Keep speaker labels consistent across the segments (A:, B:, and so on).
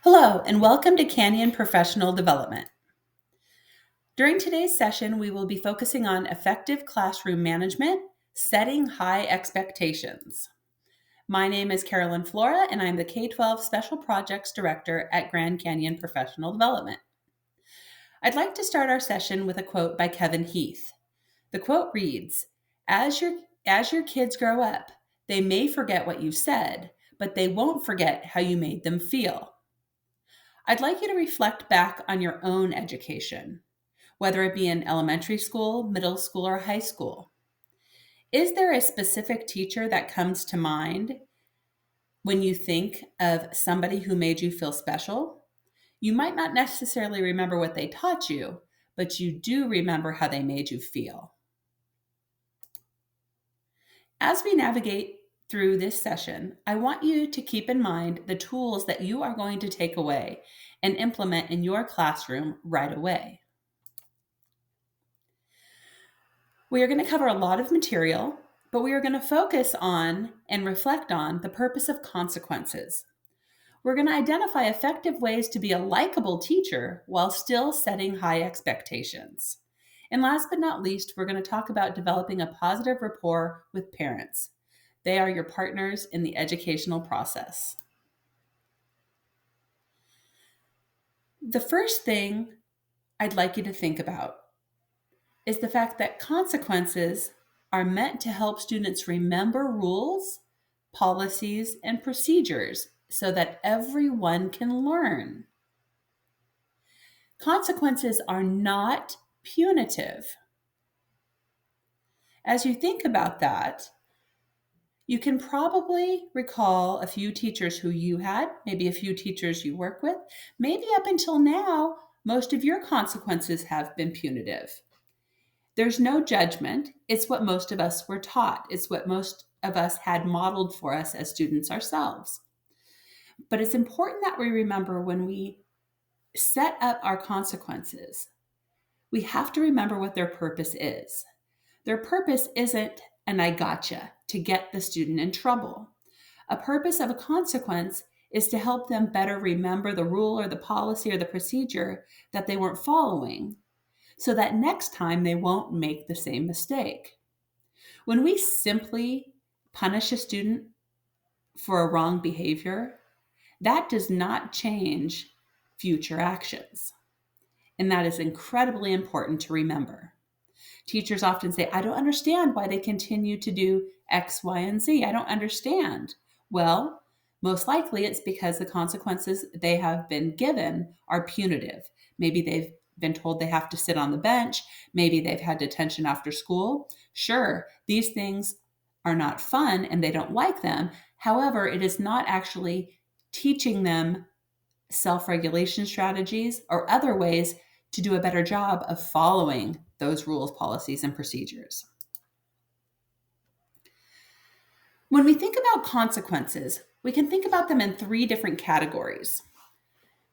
A: Hello, and welcome to Canyon Professional Development. During today's session, we will be focusing on effective classroom management, setting high expectations. My name is Carolyn Flora, and I'm the K-12 Special Projects Director at Grand Canyon Professional Development. I'd like to start our session with a quote by Kevin Heath. The quote reads, as your kids grow up, they may forget what you said, but they won't forget how you made them feel. I'd like you to reflect back on your own education, whether it be in elementary school, middle school, or high school. Is there a specific teacher that comes to mind when you think of somebody who made you feel special? You might not necessarily remember what they taught you, but you do remember how they made you feel. As we navigate through this session, I want you to keep in mind the tools that you are going to take away and implement in your classroom right away. We are going to cover a lot of material, but we are going to focus on and reflect on the purpose of consequences. We're going to identify effective ways to be a likable teacher while still setting high expectations. And last but not least, we're going to talk about developing a positive rapport with parents. They are your partners in the educational process. The first thing I'd like you to think about is the fact that consequences are meant to help students remember rules, policies, and procedures so that everyone can learn. Consequences are not punitive. As you think about that, you can probably recall a few teachers who you had, maybe a few teachers you work with. Maybe up until now, most of your consequences have been punitive. There's no judgment. It's what most of us were taught. It's what most of us had modeled for us as students ourselves. But it's important that we remember when we set up our consequences, we have to remember what their purpose is. Their purpose isn't an I gotcha to get the student in trouble. A purpose of a consequence is to help them better remember the rule or the policy or the procedure that they weren't following, so that next time they won't make the same mistake. When we simply punish a student for a wrong behavior, that does not change future actions. And that is incredibly important to remember. Teachers often say, I don't understand why they continue to do X, Y, and Z. I don't understand. Well, most likely it's because the consequences they have been given are punitive. Maybe they've been told they have to sit on the bench. Maybe they've had detention after school. Sure, these things are not fun and they don't like them. However, it is not actually teaching them self-regulation strategies or other ways to do a better job of following those rules, policies, and procedures. When we think about consequences, we can think about them in three different categories.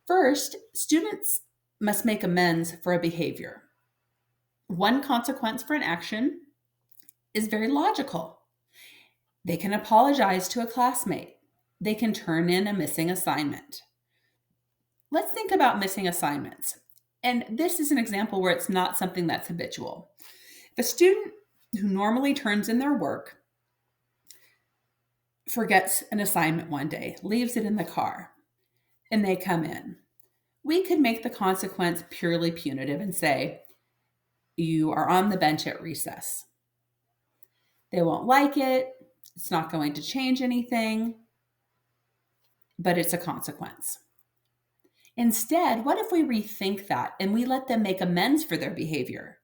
A: First, students must make amends for a behavior. One consequence for an action is very logical. They can apologize to a classmate. They can turn in a missing assignment. Let's think about missing assignments. And this is an example where it's not something that's habitual. If a student who normally turns in their work forgets an assignment one day, leaves it in the car, and they come in, we could make the consequence purely punitive and say, you are on the bench at recess. They won't like it. It's not going to change anything, but it's a consequence. Instead, what if we rethink that and we let them make amends for their behavior?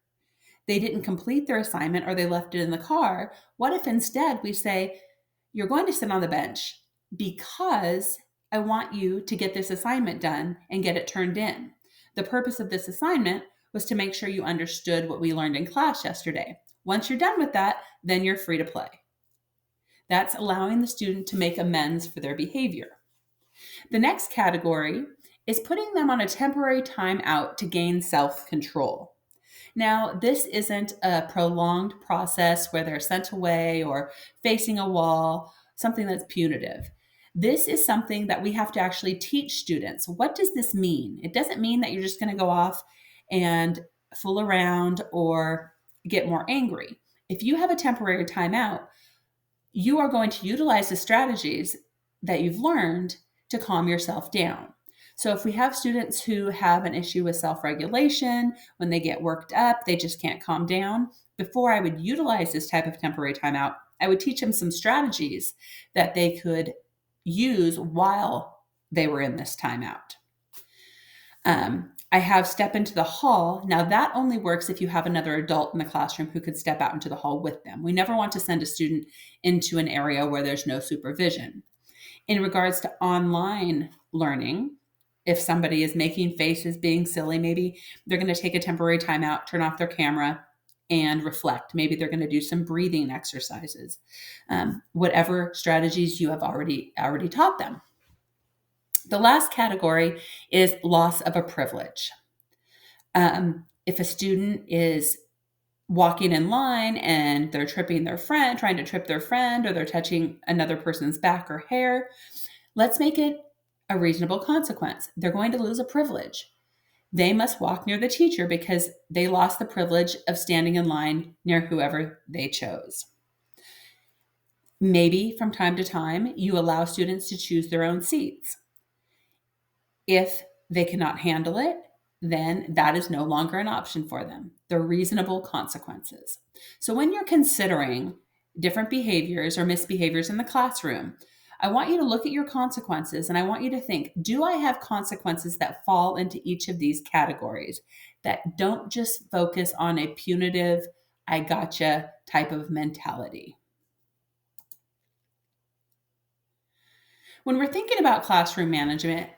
A: They didn't complete their assignment or they left it in the car. What if instead we say, you're going to sit on the bench because I want you to get this assignment done and get it turned in. The purpose of this assignment was to make sure you understood what we learned in class yesterday. Once you're done with that, then you're free to play. That's allowing the student to make amends for their behavior. The next category is putting them on a temporary timeout to gain self-control. Now, this isn't a prolonged process where they're sent away or facing a wall, something that's punitive. This is something that we have to actually teach students. What does this mean? It doesn't mean that you're just going to go off and fool around or get more angry. If you have a temporary timeout, you are going to utilize the strategies that you've learned to calm yourself down. So, if we have students who have an issue with self regulation, when they get worked up, they just can't calm down, before I would utilize this type of temporary timeout, I would teach them some strategies that they could use while they were in this timeout. I have step into the hall. Now, that only works if you have another adult in the classroom who could step out into the hall with them. We never want to send a student into an area where there's no supervision. In regards to online learning, if somebody is making faces, being silly, maybe they're going to take a temporary timeout, turn off their camera, and reflect. Maybe they're going to do some breathing exercises, whatever strategies you have already taught them. The last category is loss of a privilege. If a student is walking in line and they're tripping their friend, trying to trip their friend, or they're touching another person's back or hair, let's make it a reasonable consequence. They're going to lose a privilege. They must walk near the teacher because they lost the privilege of standing in line near whoever they chose. Maybe from time to time, you allow students to choose their own seats. If they cannot handle it, then that is no longer an option for them. They're reasonable consequences. So when you're considering different behaviors or misbehaviors in the classroom, I want you to look at your consequences and I want you to think, do I have consequences that fall into each of these categories that don't just focus on a punitive, I gotcha type of mentality? When we're thinking about classroom management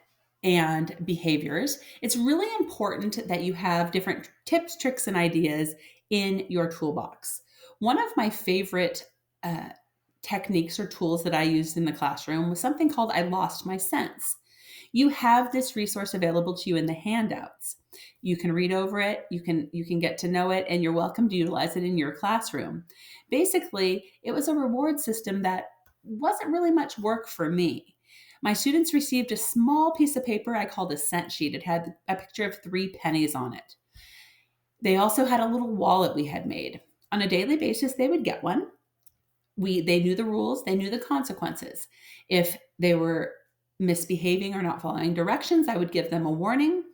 A: and behaviors, it's really important that you have different tips, tricks, and ideas in your toolbox. One of my favorite uh, techniques or tools that I used in the classroom was something called I Lost My Sense. You have this resource available to you in the handouts. You can read over it, you can get to know it, and you're welcome to utilize it in your classroom. Basically, it was a reward system that wasn't really much work for me. My students received a small piece of paper I called a scent sheet. It had a picture of 3 pennies on it. They also had a little wallet we had made. On a daily basis, they would get one. They knew the rules, they knew the consequences. If they were misbehaving or not following directions, I would give them a warning.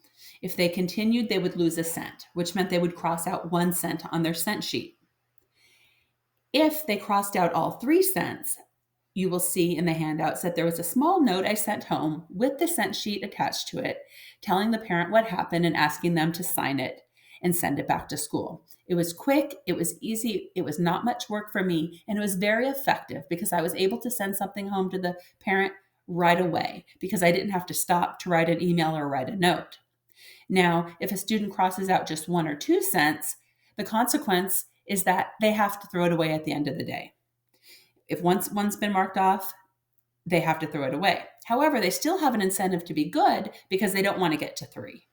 A: If they continued, they would lose a cent, which meant they would cross out 1 cent on their cent sheet. If they crossed out all 3 cents, you will see in the handouts that there was a small note I sent home with the cent sheet attached to it, telling the parent what happened and asking them to sign it and send it back to school. It was quick, it was easy, it was not much work for me, and it was very effective because I was able to send something home to the parent right away because I didn't have to stop to write an email or write a note. Now, if a student crosses out just 1 or 2 cents, the consequence is that they have to throw it away at the end of the day. If one's been marked off, they have to throw it away. However, they still have an incentive to be good because they don't want to get to 3.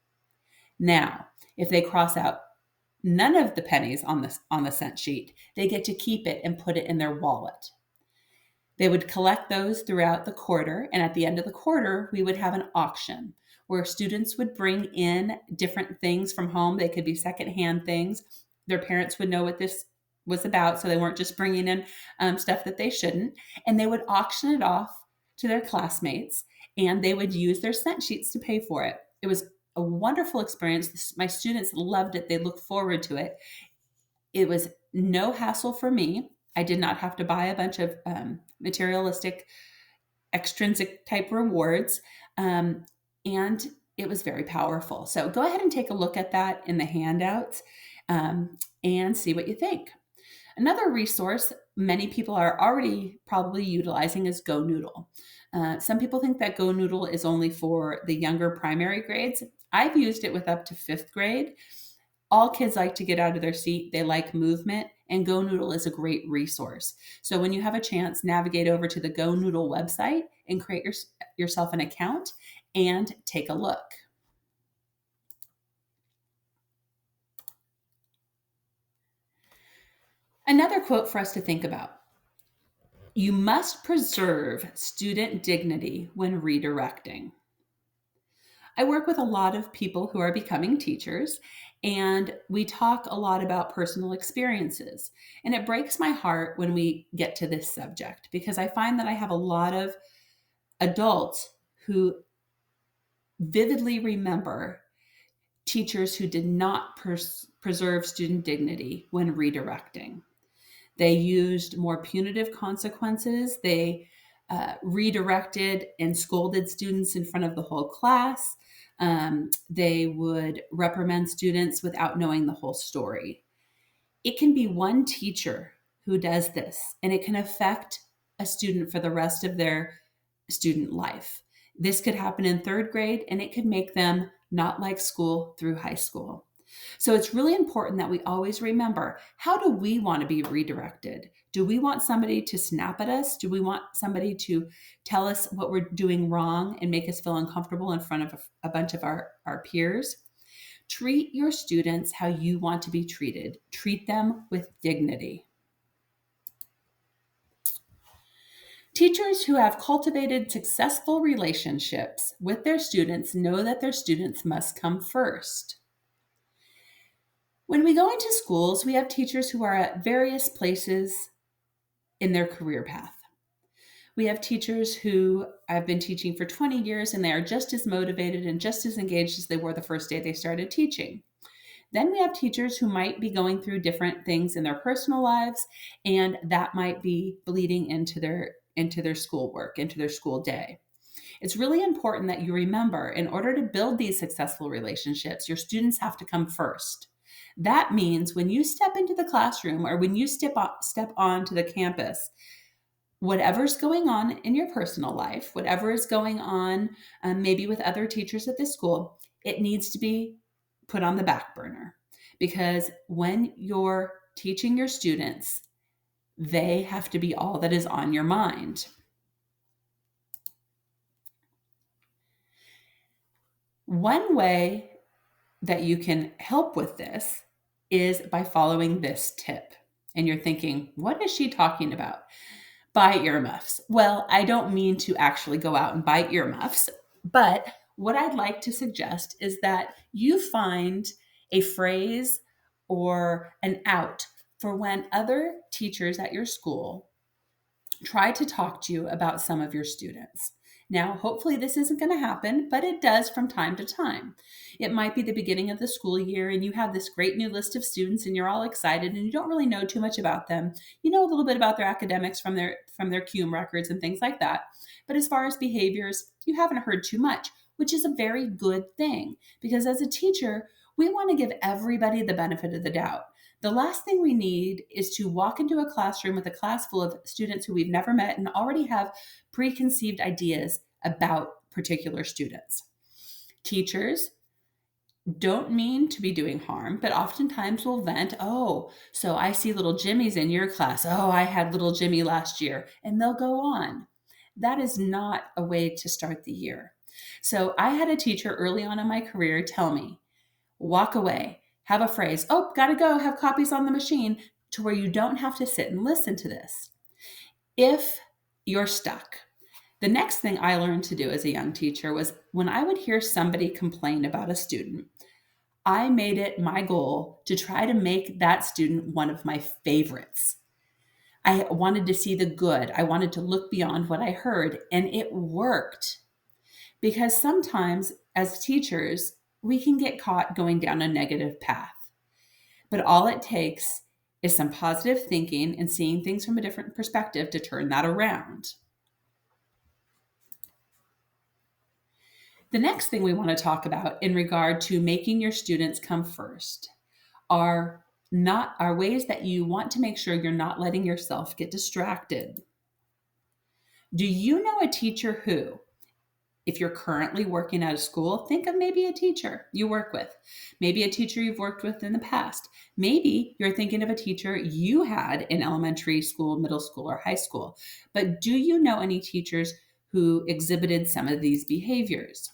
A: Now, if they cross out none of the pennies on the cent sheet, they get to keep it and put it in their wallet. They would collect those throughout the quarter, and at the end of the quarter, we would have an auction where students would bring in different things from home. They could be secondhand things. Their parents would know what this was about, so they weren't just bringing in stuff that they shouldn't. And they would auction it off to their classmates, and they would use their cent sheets to pay for it. It was a wonderful experience. My students loved it. They looked forward to it. It was no hassle for me. I did not have to buy a bunch of materialistic, extrinsic type rewards. And it was very powerful. So go ahead and take a look at that in the handouts and see what you think. Another resource many people are already probably utilizing is Go Noodle. Some people think that Go Noodle is only for the younger primary grades. I've used it with up to 5th grade. All kids like to get out of their seat. They like movement, and Go Noodle is a great resource. So when you have a chance, navigate over to the Go Noodle website and create yourself an account and take a look. Another quote for us to think about. You must preserve student dignity when redirecting. I work with a lot of people who are becoming teachers, and we talk a lot about personal experiences. And it breaks my heart when we get to this subject because I find that I have a lot of adults who vividly remember teachers who did not preserve student dignity when redirecting. They used more punitive consequences. They redirected and scolded students in front of the whole class. They would reprimand students without knowing the whole story. It can be one teacher who does this, and it can affect a student for the rest of their student life. This could happen in third grade, and it could make them not like school through high school. So it's really important that we always remember, how do we want to be redirected? Do we want somebody to snap at us? Do we want somebody to tell us what we're doing wrong and make us feel uncomfortable in front of a bunch of our peers? Treat your students how you want to be treated. Treat them with dignity. Teachers who have cultivated successful relationships with their students know that their students must come first. When we go into schools, we have teachers who are at various places in their career path. We have teachers who have been teaching for 20 years and they are just as motivated and just as engaged as they were the first day they started teaching. Then we have teachers who might be going through different things in their personal lives, and that might be bleeding into their schoolwork, into their school day. It's really important that you remember, in order to build these successful relationships, your students have to come first. That means when you step into the classroom or when you step onto the campus, whatever's going on in your personal life, whatever is going on maybe with other teachers at this school, it needs to be put on the back burner. Because when you're teaching your students, they have to be all that is on your mind. One way that you can help with this is by following this tip. And you're thinking, what is she talking about? Buy earmuffs. Well, I don't mean to actually go out and buy earmuffs, but what I'd like to suggest is that you find a phrase or an out for when other teachers at your school try to talk to you about some of your students. Now, hopefully, this isn't going to happen, but it does from time to time. It might be the beginning of the school year and you have this great new list of students and you're all excited and you don't really know too much about them. You know a little bit about their academics from their CUME records and things like that. But as far as behaviors, you haven't heard too much, which is a very good thing because as a teacher, we want to give everybody the benefit of the doubt. The last thing we need is to walk into a classroom with a class full of students who we've never met and already have preconceived ideas about particular students. Teachers don't mean to be doing harm, but oftentimes will vent, oh, so I see little Jimmy's in your class. Oh, I had little Jimmy last year. And they'll go on. That is not a way to start the year. So I had a teacher early on in my career tell me, walk away, have a phrase, oh, gotta go, have copies on the machine, to where you don't have to sit and listen to this. If you're stuck, the next thing I learned to do as a young teacher was when I would hear somebody complain about a student, I made it my goal to try to make that student one of my favorites. I wanted to see the good. I wanted to look beyond what I heard, and it worked. Because sometimes as teachers, we can get caught going down a negative path. But all it takes is some positive thinking and seeing things from a different perspective to turn that around. The next thing we want to talk about in regard to making your students come first are ways that you want to make sure you're not letting yourself get distracted. Do you know a teacher who, if you're currently working at a school, think of maybe a teacher you work with, maybe a teacher you've worked with in the past. Maybe you're thinking of a teacher you had in elementary school, middle school, or high school. But do you know any teachers who exhibited some of these behaviors?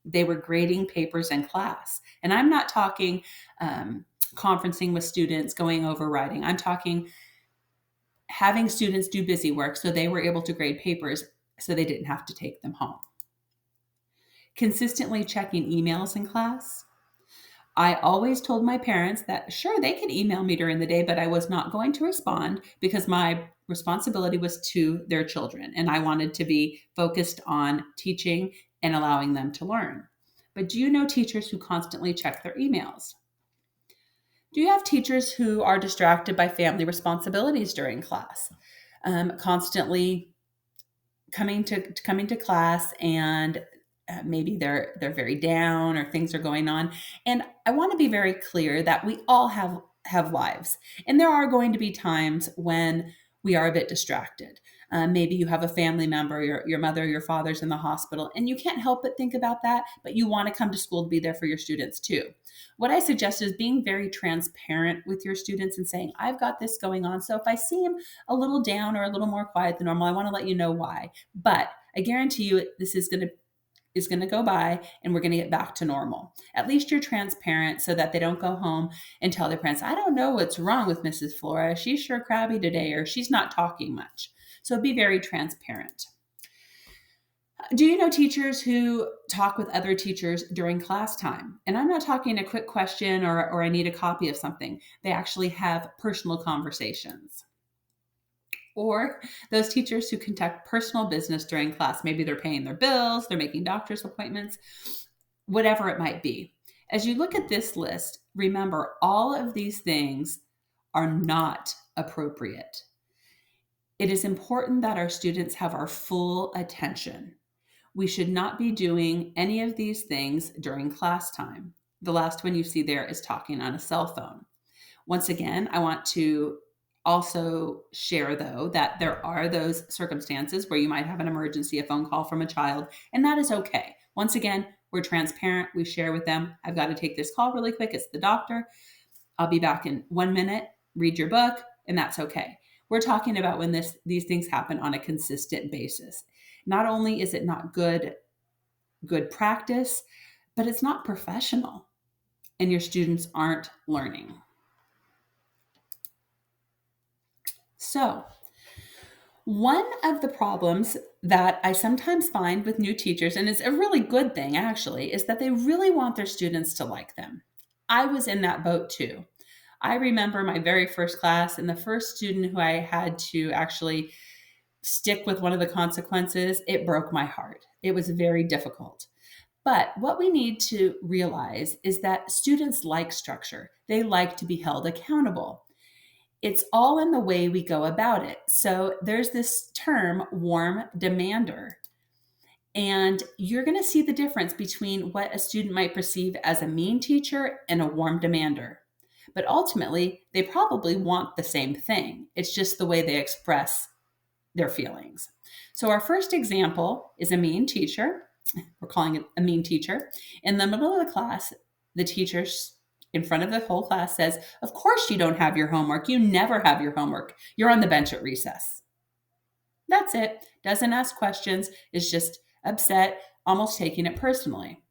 A: They were grading papers in class. And I'm not talking conferencing with students, going over writing. I'm talking having students do busy work so they were able to grade papers so they didn't have to take them home. Consistently checking emails in class. I always told my parents that sure, they could email me during the day, but I was not going to respond because my responsibility was to their children and I wanted to be focused on teaching and allowing them to learn. But do you know teachers who constantly check their emails? Do you have teachers who are distracted by family responsibilities during class? Constantly coming to class and maybe they're very down or things are going on, and I want to be very clear that we all have lives, and there are going to be times when we are a bit distracted. Maybe you have a family member, your mother, your father's in the hospital, and you can't help but think about that, but you want to come to school to be there for your students too. What I suggest is being very transparent with your students and saying, I've got this going on, so if I seem a little down or a little more quiet than normal, I want to let you know why. But I guarantee you this is going to go by and we're going to get back to normal. At least you're transparent so that they don't go home and tell their parents, I don't know what's wrong with Mrs. Flora. She's sure crabby today or she's not talking much. So be very transparent. Do you know teachers who talk with other teachers during class time? And I'm not talking a quick question or I need a copy of something. They actually have personal conversations. Or those teachers who conduct personal business during class. Maybe they're paying their bills, they're making doctor's appointments, whatever it might be. As you look at this list, remember all of these things are not appropriate. It is important that our students have our full attention. We should not be doing any of these things during class time. The last one you see there is talking on a cell phone. Once again, I want to also share, though, that there are those circumstances where you might have an emergency, a phone call from a child, and that is okay. Once again, we're transparent. We share with them, I've got to take this call really quick. It's the doctor. I'll be back in 1 minute. Read your book, and that's okay. We're talking about when these things happen on a consistent basis. Not only is it not good practice, but it's not professional, and your students aren't learning. So, one of the problems that I sometimes find with new teachers, and it's a really good thing actually, is that they really want their students to like them. I was in that boat too. I remember my very first class, and the first student who I had to actually stick with one of the consequences, it broke my heart. It was very difficult. But what we need to realize is that students like structure. They like to be held accountable. It's all in the way we go about it. So there's this term, warm demander. And you're going to see the difference between what a student might perceive as a mean teacher and a warm demander. But ultimately, they probably want the same thing. It's just the way they express their feelings. So our first example is a mean teacher. We're calling it a mean teacher. In the middle of the class, the teacher in front of the whole class says, of course you don't have your homework. You never have your homework. You're on the bench at recess. That's it. Doesn't ask questions, is just upset, almost taking it personally.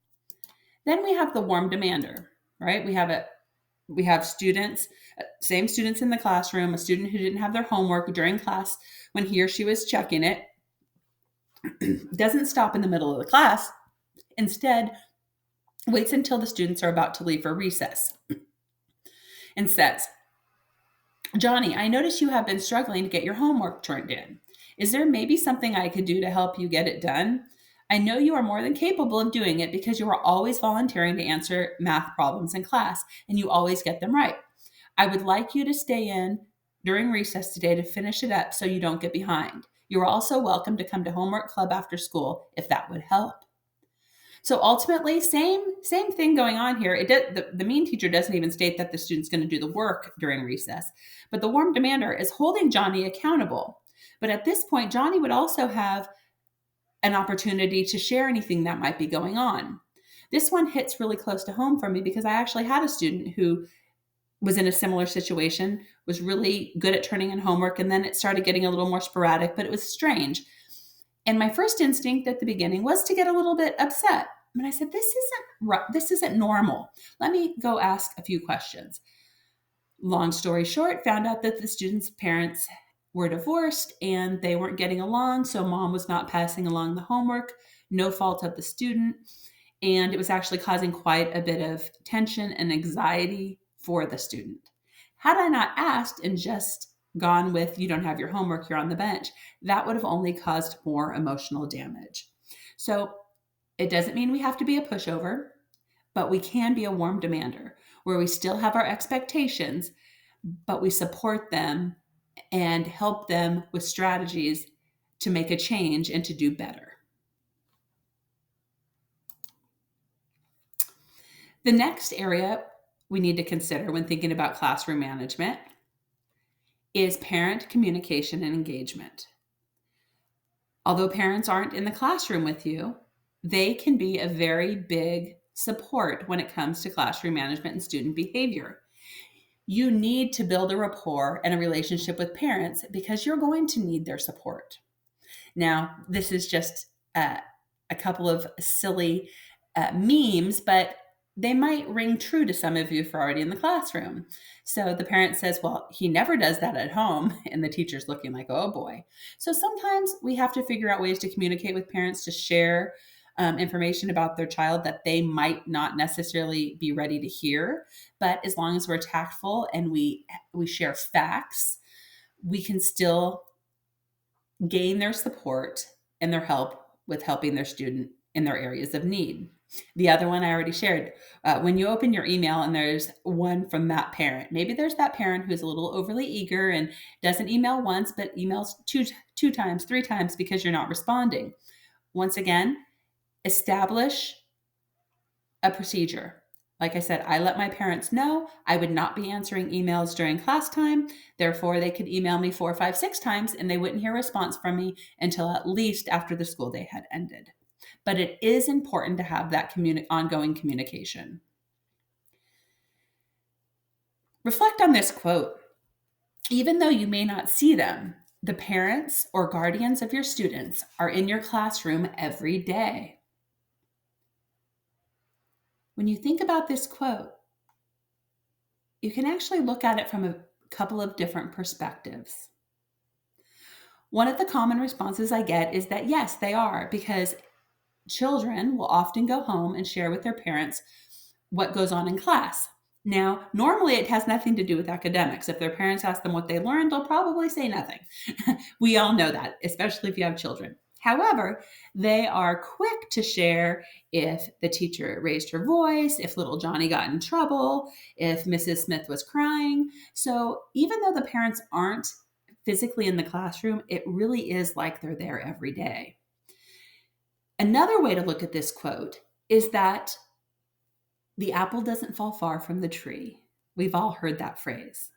A: Then we have the warm demander, right? We have students, same students in the classroom, a student who didn't have their homework during class when he or she was checking it, doesn't stop in the middle of the class. Instead, waits until the students are about to leave for recess and says, Johnny, I notice you have been struggling to get your homework turned in. Is there maybe something I could do to help you get it done? I know you are more than capable of doing it because you are always volunteering to answer math problems in class and you always get them right. I would like you to stay in during recess today to finish it up so you don't get behind. You are also welcome to come to homework club after school if that would help. So ultimately, same thing going on here. The mean teacher doesn't even state that the student's going to do the work during recess, but the warm demander is holding Johnny accountable. But at this point, Johnny would also have an opportunity to share anything that might be going on. This one hits really close to home for me because I actually had a student who was in a similar situation, was really good at turning in homework, and then it started getting a little more sporadic, but it was strange. And my first instinct at the beginning was to get a little bit upset. And I said, this isn't normal. Let me go ask a few questions. Long story short, found out that the student's parents were divorced and they weren't getting along, so mom was not passing along the homework, no fault of the student, and it was actually causing quite a bit of tension and anxiety for the student. Had I not asked and just gone with, you don't have your homework, you're on the bench, that would have only caused more emotional damage. So it doesn't mean we have to be a pushover, but we can be a warm demander where we still have our expectations, but we support them and help them with strategies to make a change and to do better. The next area we need to consider when thinking about classroom management is parent communication and engagement. Although parents aren't in the classroom with you, they can be a very big support when it comes to classroom management and student behavior. You need to build a rapport and a relationship with parents because you're going to need their support. Now, this is just a couple of silly memes, but they might ring true to some of you if you're already in the classroom. So the parent says, well, he never does that at home. And the teacher's looking like, oh boy. So sometimes we have to figure out ways to communicate with parents to share information about their child that they might not necessarily be ready to hear. But as long as we're tactful and we share facts, we can still gain their support and their help with helping their student in their areas of need. The other one I already shared. When you open your email and there's one from that parent, maybe there's that parent who's a little overly eager and doesn't email once, but emails two times, three times because you're not responding. Once again, establish a procedure. Like I said, I let my parents know I would not be answering emails during class time. Therefore, they could email me 4, 5, 6 times and they wouldn't hear a response from me until at least after the school day had ended. But it is important to have that ongoing communication. Reflect on this quote. Even though you may not see them, the parents or guardians of your students are in your classroom every day. When you think about this quote, you can actually look at it from a couple of different perspectives. One of the common responses I get is that yes, they are, because children will often go home and share with their parents what goes on in class. Now, normally it has nothing to do with academics. If their parents ask them what they learned, they'll probably say nothing. We all know that, especially if you have children. However, they are quick to share if the teacher raised her voice, if little Johnny got in trouble, if Mrs. Smith was crying. So even though the parents aren't physically in the classroom, it really is like they're there every day. Another way to look at this quote is that the apple doesn't fall far from the tree. We've all heard that phrase.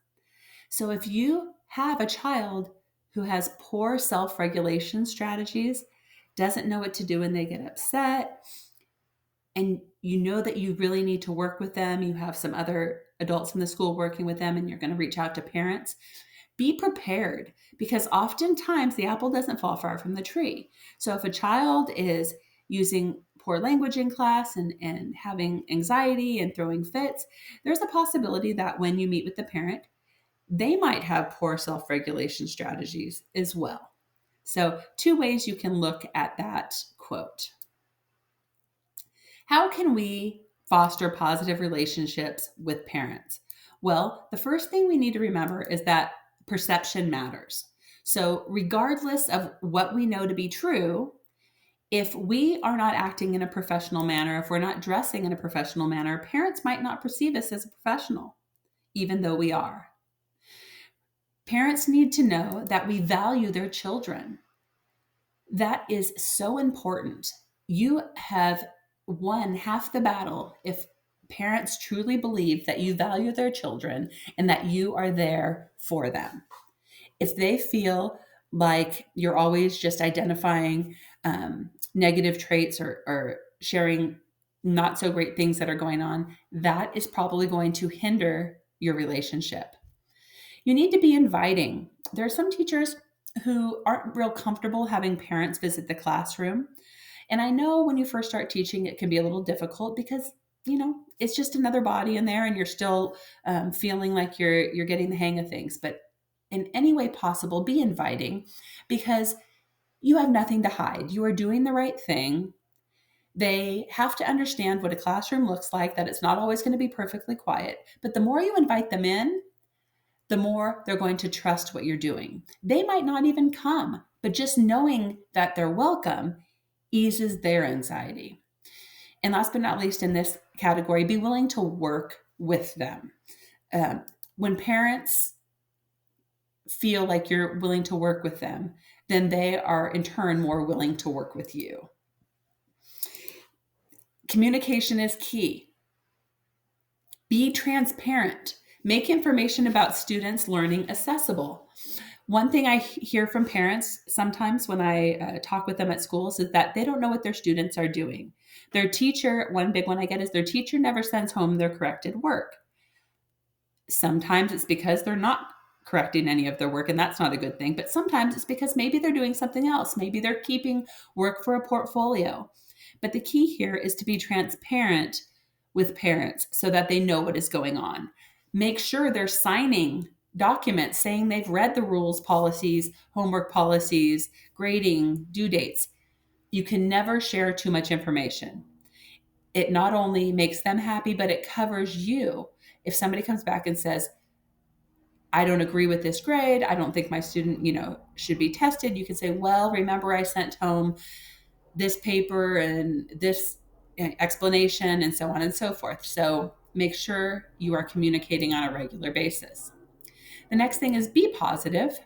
A: So if you have a child who has poor self-regulation strategies, doesn't know what to do when they get upset, and you know that you really need to work with them, you have some other adults in the school working with them, and you're going to reach out to parents, be prepared because oftentimes the apple doesn't fall far from the tree. So if a child is using poor language in class and having anxiety and throwing fits, there's a possibility that when you meet with the parent, they might have poor self-regulation strategies as well. So 2 ways you can look at that quote. How can we foster positive relationships with parents? Well, the first thing we need to remember is that perception matters. So regardless of what we know to be true, if we are not acting in a professional manner, if we're not dressing in a professional manner, parents might not perceive us as a professional, even though we are. Parents need to know that we value their children. That is so important. You have won half the battle if parents truly believe that you value their children and that you are there for them. If they feel like you're always just identifying negative traits or sharing not so great things that are going on, that is probably going to hinder your relationship. You need to be inviting. There are some teachers who aren't real comfortable having parents visit the classroom. And I know when you first start teaching, it can be a little difficult because, it's just another body in there and you're still feeling like you're getting the hang of things. But in any way possible, be inviting, because you have nothing to hide. You are doing the right thing. They have to understand what a classroom looks like, that it's not always going to be perfectly quiet. But the more you invite them in, the more they're going to trust what you're doing. They might not even come, but just knowing that they're welcome eases their anxiety. And last but not least, in this category, be willing to work with them. When parents feel like you're willing to work with them, then they are in turn more willing to work with you. Communication is key. Be transparent. Make information about students' learning accessible. One thing I hear from parents sometimes when I talk with them at schools is that they don't know what their students are doing. Their teacher, one big one I get is their teacher never sends home their corrected work. Sometimes it's because they're not correcting any of their work, and that's not a good thing. But sometimes it's because maybe they're doing something else. Maybe they're keeping work for a portfolio. But the key here is to be transparent with parents so that they know what is going on. Make sure they're signing documents saying they've read the rules, policies, homework policies, grading, due dates. You can never share too much information. It not only makes them happy, but it covers you. If somebody comes back and says, I don't agree with this grade, I don't think my student, should be tested, you can say, well, remember I sent home this paper and this explanation and so on and so forth. So make sure you are communicating on a regular basis. The next thing is be positive.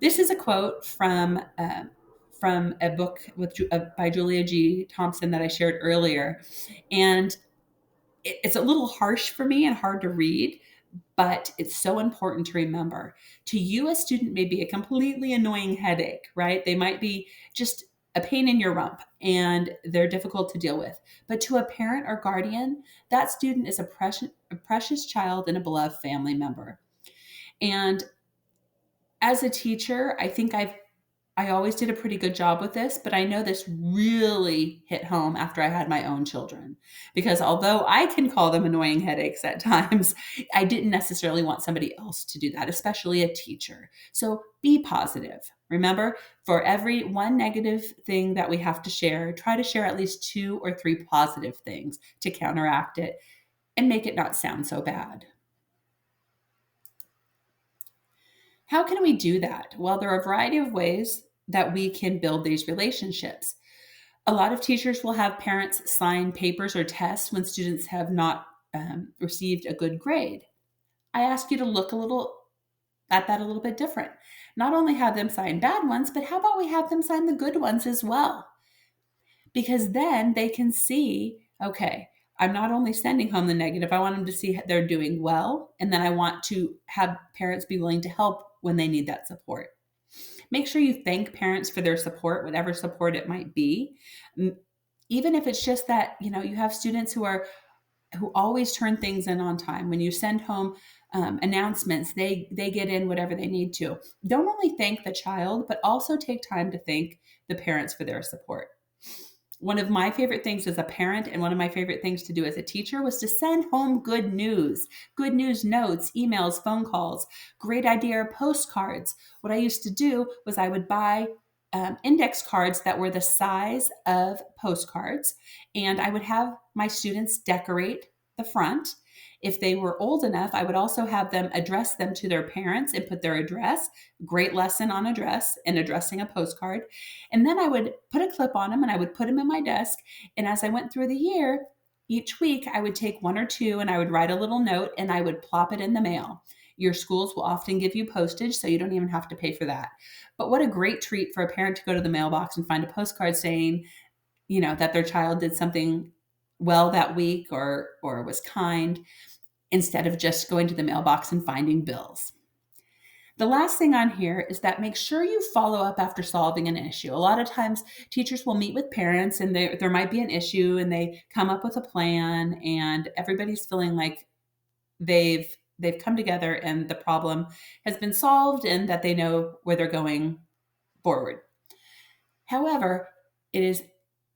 A: This is a quote from a book by Julia G. Thompson that I shared earlier. And it's a little harsh for me and hard to read, but it's so important to remember. To you, a student may be a completely annoying headache, right? They might be just a pain in your rump and they're difficult to deal with. But to a parent or guardian, that student is a precious child and a beloved family member. And as a teacher, I think I always did a pretty good job with this, but I know this really hit home after I had my own children. Because although I can call them annoying headaches at times, I didn't necessarily want somebody else to do that, especially a teacher. So be positive. Remember, for every one negative thing that we have to share, try to share at least 2 or 3 positive things to counteract it and make it not sound so bad. How can we do that? Well, there are a variety of ways that we can build these relationships. A lot of teachers will have parents sign papers or tests when students have not received a good grade. I ask you to look at that a little bit different. Not only have them sign bad ones, but how about we have them sign the good ones as well? Because then they can see, okay, I'm not only sending home the negative, I want them to see they're doing well. And then I want to have parents be willing to help when they need that support. Make sure you thank parents for their support, whatever support it might be. Even if it's just that, you have students who always turn things in on time. When you send home announcements, they get in whatever they need to. Don't only thank the child, but also take time to thank the parents for their support. One of my favorite things as a parent and one of my favorite things to do as a teacher was to send home good news notes, emails, phone calls. Great idea, postcards. What I used to do was I would buy index cards that were the size of postcards, and I would have my students decorate the front. If they were old enough, I would also have them address them to their parents and put their address. Great lesson on address and addressing a postcard. And then I would put a clip on them and I would put them in my desk. And as I went through the year, each week I would take 1 or 2 and I would write a little note and I would plop it in the mail. Your schools will often give you postage, so you don't even have to pay for that. But what a great treat for a parent to go to the mailbox and find a postcard saying, that their child did something well that week or was kind, instead of just going to the mailbox and finding bills. The last thing on here is that make sure you follow up after solving an issue. A lot of times teachers will meet with parents and there might be an issue and they come up with a plan and everybody's feeling like they've come together and the problem has been solved and that they know where they're going forward. However, it is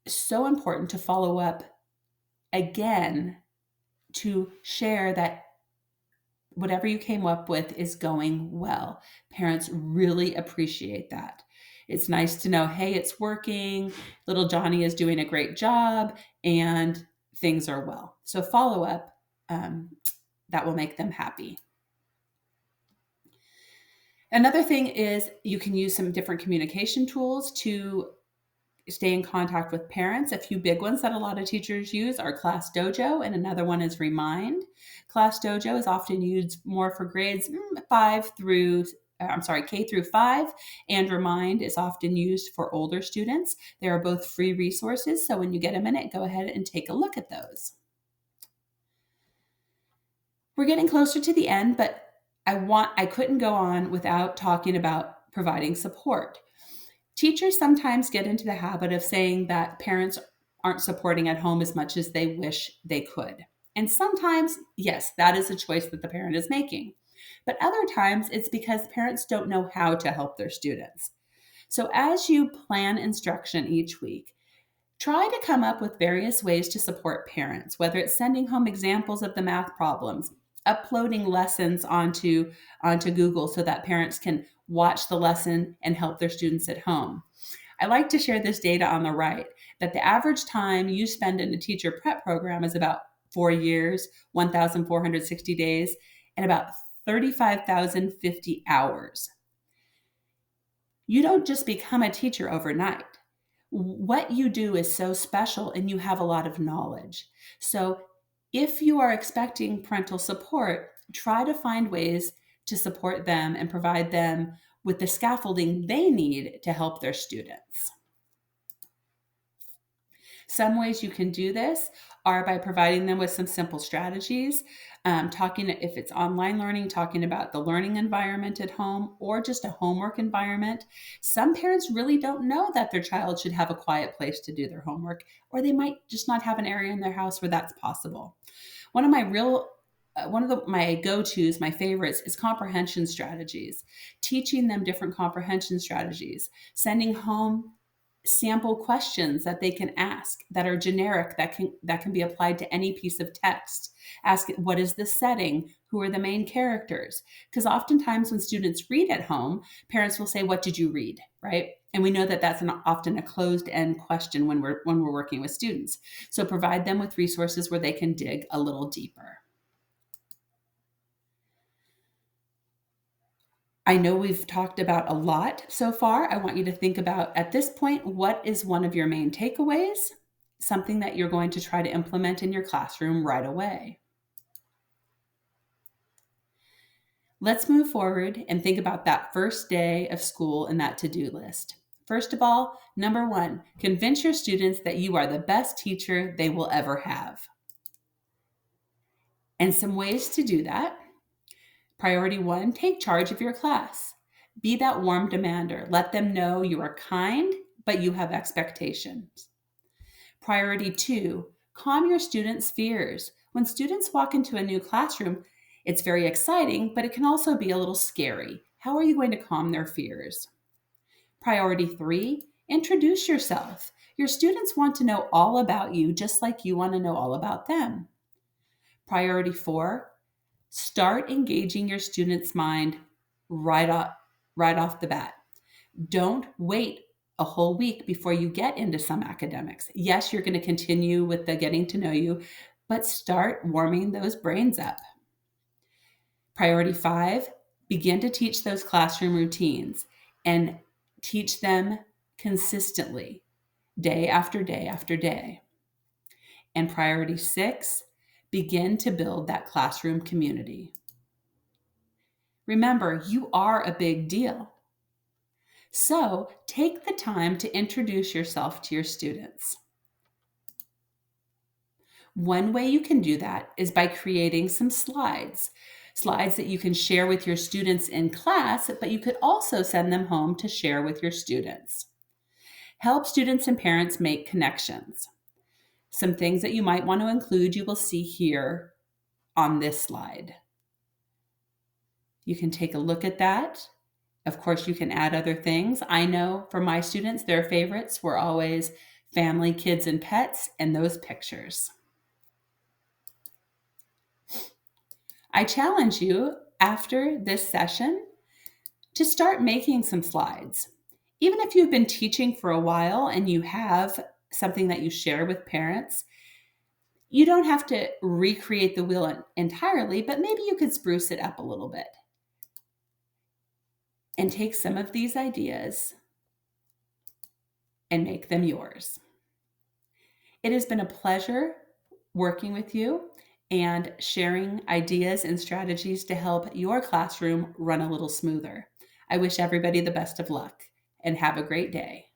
A: so important to follow up again to share that whatever you came up with is going well. Parents really appreciate that. It's nice to know, hey, it's working, little Johnny is doing a great job, and things are well. So follow up, um, that will make them happy. Another thing is you can use some different communication tools to stay in contact with parents. A few big ones that a lot of teachers use are Class Dojo, and another one is Remind. Class Dojo is often used more for grades 5 through K through 5, and Remind is often used for older students. They are both free resources, so when you get a minute, go ahead and take a look at those. We're getting closer to the end, but I couldn't go on without talking about providing support. Teachers sometimes get into the habit of saying that parents aren't supporting at home as much as they wish they could. And sometimes, yes, that is a choice that the parent is making. But other times, it's because parents don't know how to help their students. So as you plan instruction each week, try to come up with various ways to support parents, whether it's sending home examples of the math problems, uploading lessons onto Google so that parents can watch the lesson and help their students at home. I like to share this data on the right that the average time you spend in a teacher prep program is about 4 years, 1,460 days, and about 35,050 hours. You don't just become a teacher overnight. What you do is so special and you have a lot of knowledge. So, if you are expecting parental support, try to find ways to support them and provide them with the scaffolding they need to help their students. Some ways you can do this are by providing them with some simple strategies, talking if it's online learning, talking about the learning environment at home or just a homework environment. Some parents really don't know that their child should have a quiet place to do their homework, or they might just not have an area in their house where that's possible. One of my go-tos, my favorites, is comprehension strategies. Teaching them different comprehension strategies, sending home sample questions that they can ask that are generic, that can be applied to any piece of text. Ask, what is the setting, who are the main characters? Because oftentimes when students read at home, parents will say, what did you read, right? And we know that that's often a closed end question when we're working with students. So provide them with resources where they can dig a little deeper. I know we've talked about a lot so far. I want you to think about, at this point, what is one of your main takeaways? Something that you're going to try to implement in your classroom right away. Let's move forward and think about that first day of school and that to-do list. First of all, number 1, convince your students that you are the best teacher they will ever have. And some ways to do that. Priority 1, take charge of your class. Be that warm demander. Let them know you are kind, but you have expectations. Priority 2, calm your students' fears. When students walk into a new classroom, it's very exciting, but it can also be a little scary. How are you going to calm their fears? Priority 3, introduce yourself. Your students want to know all about you, just like you want to know all about them. Priority 4, start engaging your students' mind right off the bat. Don't wait a whole week before you get into some academics. Yes, you're going to continue with the getting to know you, but start warming those brains up. Priority 5, begin to teach those classroom routines and teach them consistently, day after day after day. And priority 6, begin to build that classroom community. Remember, you are a big deal. So take the time to introduce yourself to your students. One way you can do that is by creating some slides that you can share with your students in class, but you could also send them home to share with your students. Help students and parents make connections. Some things that you might want to include, you will see here on this slide. You can take a look at that. Of course, you can add other things. I know for my students, their favorites were always family, kids, and pets, and those pictures. I challenge you after this session to start making some slides. Even if you've been teaching for a while and you have something that you share with parents, you don't have to recreate the wheel entirely, but maybe you could spruce it up a little bit and take some of these ideas and make them yours. It has been a pleasure working with you and sharing ideas and strategies to help your classroom run a little smoother. I wish everybody the best of luck and have a great day.